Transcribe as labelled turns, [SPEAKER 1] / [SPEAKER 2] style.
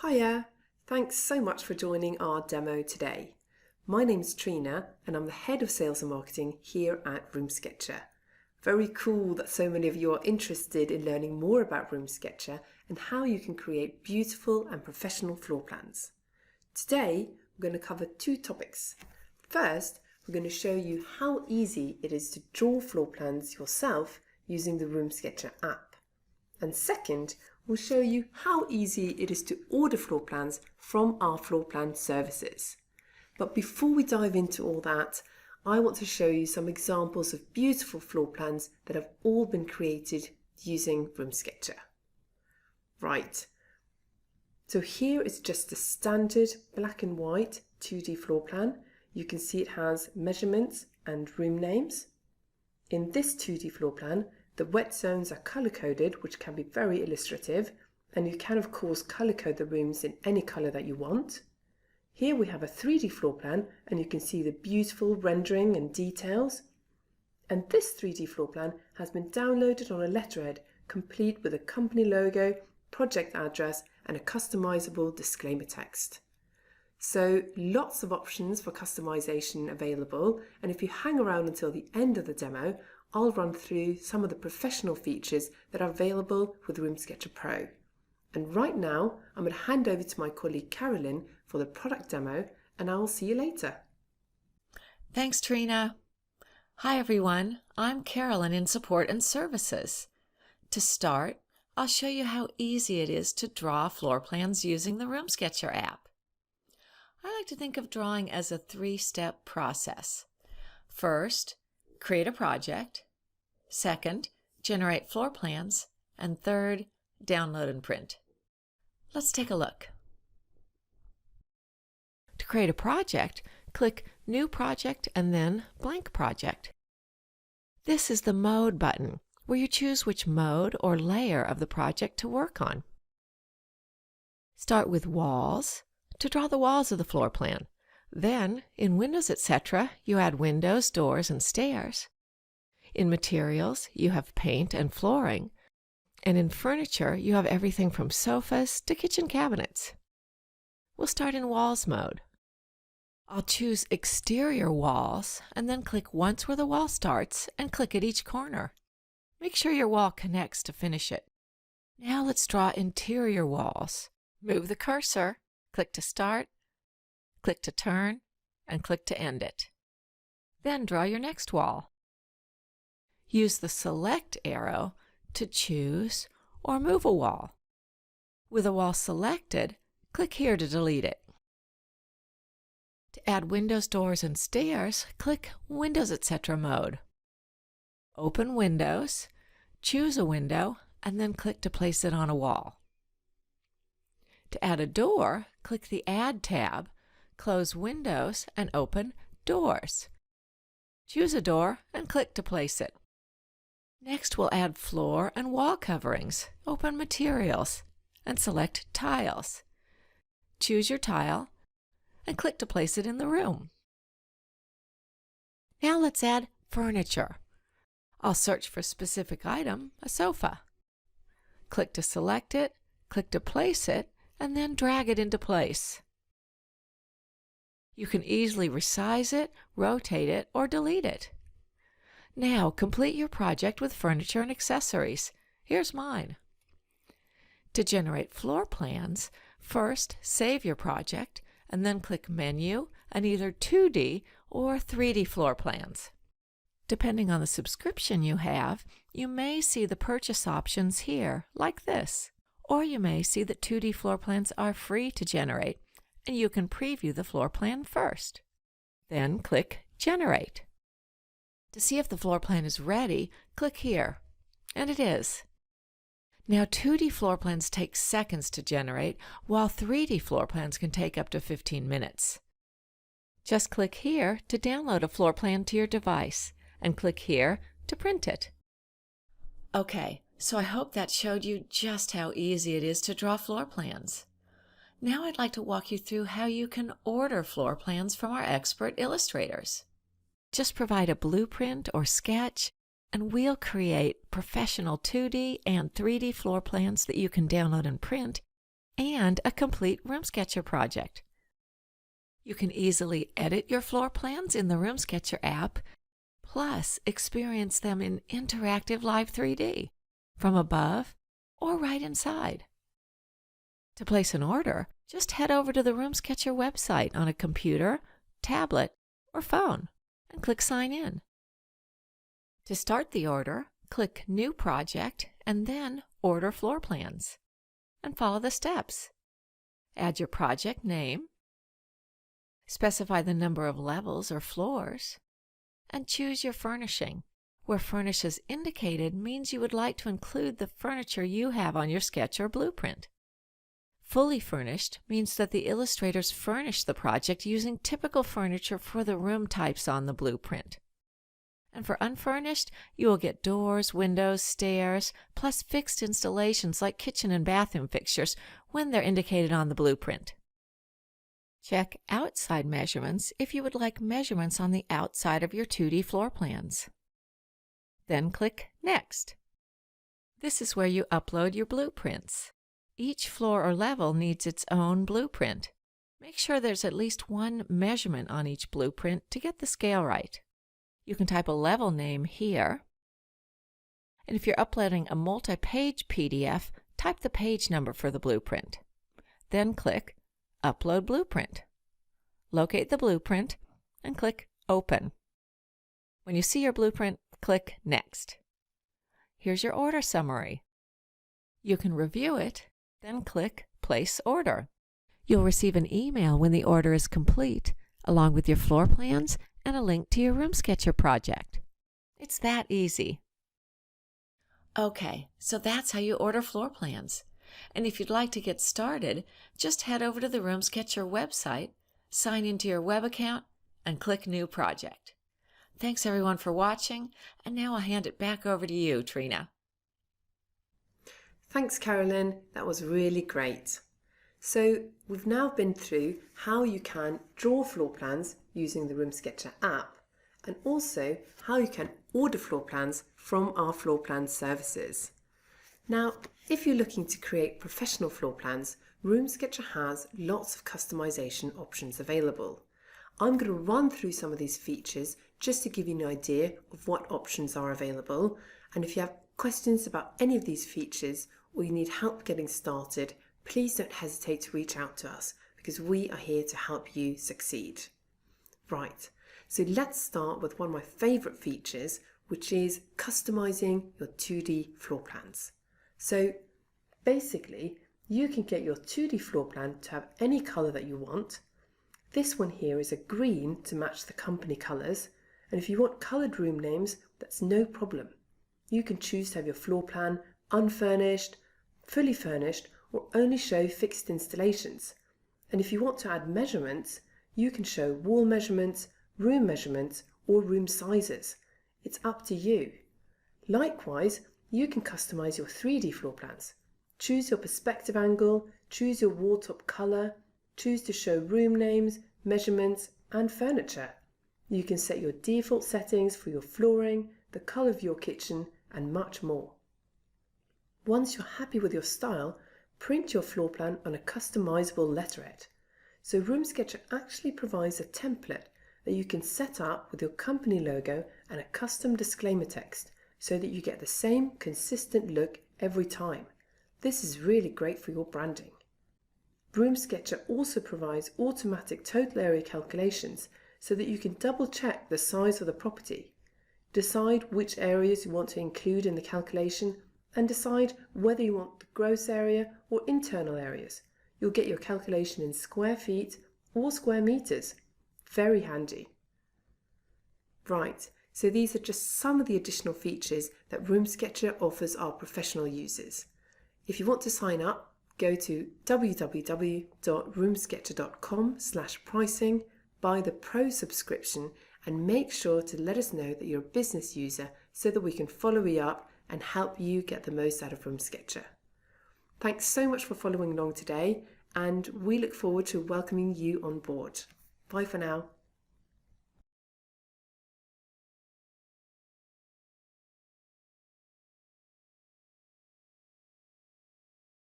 [SPEAKER 1] Hiya, thanks so much for joining our demo today. My name's Trina and I'm the Head of Sales and Marketing here at RoomSketcher. Very cool that so many of you are interested in learning more about RoomSketcher and how you can create beautiful and professional floor plans. Today, we're going to cover two topics. First, we're going to show you how easy it is to draw floor plans yourself using the RoomSketcher app. And second, we'll show you how easy it is to order floor plans from our floor plan services. But before we dive into all that, I want to show you some examples of beautiful floor plans that have all been created using RoomSketcher. Right, so here is just a standard black and white 2D floor plan. You can see it has measurements and room names. In this 2D floor plan, the wet zones are color-coded, which can be very illustrative, and you can of course color-code the rooms in any color that you want. Here we have a 3D floor plan, and you can see the beautiful rendering and details. And this 3D floor plan has been downloaded on a letterhead, complete with a company logo, project address, and a customizable disclaimer text. So lots of options for customization available, and if you hang around until the end of the demo, I'll run through some of the professional features that are available with RoomSketcher Pro. And right now, I'm going to hand over to my colleague Carolyn for the product demo, and I'll see you later.
[SPEAKER 2] Thanks, Trina. Hi, everyone. I'm Carolyn in Support and Services. To start, I'll show you how easy it is to draw floor plans using the RoomSketcher app. I like to think of drawing as a three-step process. First, create a project. Second, generate floor plans. And third, download and print. Let's take a look. To create a project, click New Project and then Blank Project. This is the Mode button, where you choose which mode or layer of the project to work on. Start with Walls to draw the walls of the floor plan. Then, in Windows, etc., you add windows, doors, and stairs. In Materials, you have paint and flooring. And in Furniture, you have everything from sofas to kitchen cabinets. We'll start in Walls mode. I'll choose Exterior Walls and then click once where the wall starts and click at each corner. Make sure your wall connects to finish it. Now let's draw Interior Walls. Move the cursor, click to start, click to turn, and click to end it. Then draw your next wall. Use the Select arrow to choose or move a wall. With a wall selected, click here to delete it. To add windows, doors, and stairs, click Windows, etc. mode. Open Windows, choose a window, and then click to place it on a wall. To add a door, click the Add tab, close Windows, and open Doors. Choose a door and click to place it. Next, we'll add floor and wall coverings. Open Materials and select Tiles. Choose your tile and click to place it in the room. Now let's add furniture. I'll search for a specific item, a sofa. Click to select it, click to place it, and then drag it into place. You can easily resize it, rotate it, or delete it. Now complete your project with furniture and accessories. Here's mine. To generate floor plans, first save your project and then click Menu and either 2D or 3D floor plans. Depending on the subscription you have, you may see the purchase options here, like this. Or you may see that 2D floor plans are free to generate, and you can preview the floor plan first. Then click Generate. To see if the floor plan is ready, click here, and it is. Now 2D floor plans take seconds to generate, while 3D floor plans can take up to 15 minutes. Just click here to download a floor plan to your device, and click here to print it. Okay, so I hope that showed you just how easy it is to draw floor plans. Now I'd like to walk you through how you can order floor plans from our expert illustrators. Just provide a blueprint or sketch, and we'll create professional 2D and 3D floor plans that you can download and print and a complete RoomSketcher project. You can easily edit your floor plans in the RoomSketcher app, plus experience them in interactive live 3D from above or right inside. To place an order, just head over to the RoomSketcher website on a computer, tablet, or phone and click Sign In. To start the order, click New Project and then Order Floor Plans, and follow the steps. Add your project name, specify the number of levels or floors, and choose your furnishing. Where Furnish is indicated means you would like to include the furniture you have on your sketch or blueprint. Fully furnished means that the illustrators furnish the project using typical furniture for the room types on the blueprint. And for unfurnished, you will get doors, windows, stairs, plus fixed installations like kitchen and bathroom fixtures when they're indicated on the blueprint. Check Outside Measurements if you would like measurements on the outside of your 2D floor plans. Then click Next. This is where you upload your blueprints. Each floor or level needs its own blueprint. Make sure there's at least one measurement on each blueprint to get the scale right. You can type a level name here. And if you're uploading a multi-page PDF, type the page number for the blueprint. Then click Upload Blueprint. Locate the blueprint and click Open. When you see your blueprint, click Next. Here's your order summary. You can review it, then click Place Order. You'll receive an email when the order is complete, along with your floor plans and a link to your RoomSketcher project. It's that easy. Okay, so that's how you order floor plans. And if you'd like to get started, just head over to the RoomSketcher website, sign into your web account, and click New Project. Thanks everyone for watching, and now I'll hand it back over to you, Trina.
[SPEAKER 1] Thanks, Carolyn. That was really great. So we've now been through how you can draw floor plans using the RoomSketcher app, and also how you can order floor plans from our floor plan services. Now, if you're looking to create professional floor plans, RoomSketcher has lots of customization options available. I'm going to run through some of these features just to give you an idea of what options are available, and if you have questions about any of these features or you need help getting started, please don't hesitate to reach out to us because we are here to help you succeed. Right, so let's start with one of my favourite features, which is customizing your 2D floor plans. So basically, you can get your 2D floor plan to have any colour that you want. This one here is a green to match the company colours, and if you want coloured room names, that's no problem. You can choose to have your floor plan unfurnished, fully furnished, or only show fixed installations. And if you want to add measurements, you can show wall measurements, or room sizes. It's up to you. Likewise, you can customize your 3D floor plans. Choose your perspective angle, choose your wall top color, choose to show room names, measurements, and furniture. You can set your default settings for your flooring, the color of your kitchen, and much more. Once you're happy with your style, print your floor plan on a customizable letterhead. So RoomSketcher actually provides a template that you can set up with your company logo and a custom disclaimer text so that you get the same consistent look every time. This is really great for your branding. RoomSketcher also provides automatic total area calculations so that you can double check the size of the property, decide which areas you want to include in the calculation, and decide whether you want the gross area or internal areas. You'll get your calculation in square feet or square meters. Very handy. Right, so these are just some of the additional features that RoomSketcher offers our professional users. If you want to sign up, go to www.roomsketcher.com/pricing, buy the Pro subscription, and make sure to let us know that you're a business user so that we can follow you up and help you get the most out of RoomSketcher. Thanks so much for following along today, and we look forward to welcoming you on board. Bye for now.